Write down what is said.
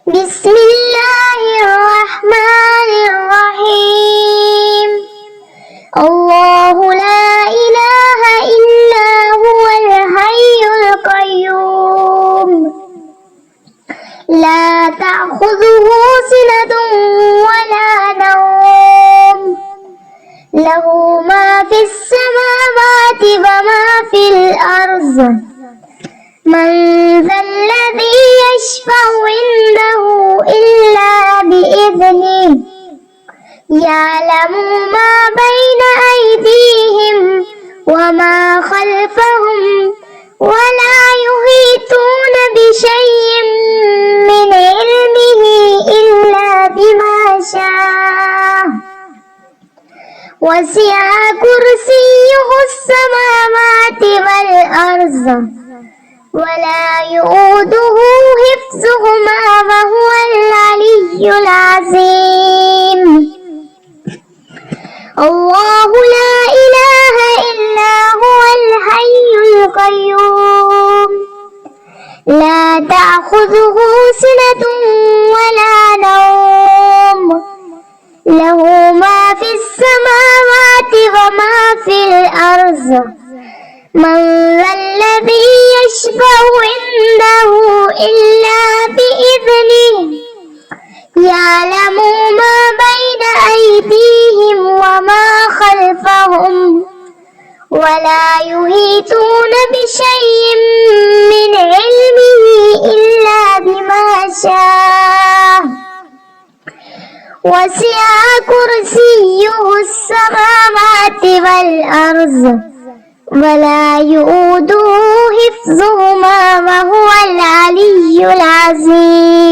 بسم الله الرحمن الرحيم. الله لا إله إلا هو الحي القيوم لا تأخذه سنة ولا نوم له ما في السماوات وما في الأرض من ذا الذي يشفع عنده إلا بإذنه يعلم ما بين أيديهم وما خلفهم ولا يحيطون بشيء من علمه إلا بما شاء وسع كرسيه السماوات والأرض ولا يؤوده حفظهما وهو العلي العظيم. الله لا إله إلا هو الحي القيوم لا تأخذه سنة ولا نوم له ما في السماوات وما في الأرض من ذا الذي يشفع عنده إلا بإذنه يعلم ما بين أيديهم وما خلفهم ولا يحيطون بشيء من علمه إلا بما شاء وسع كرسيه السماوات والأرض ولا يؤوده حفظهما وهو العلي العظيم.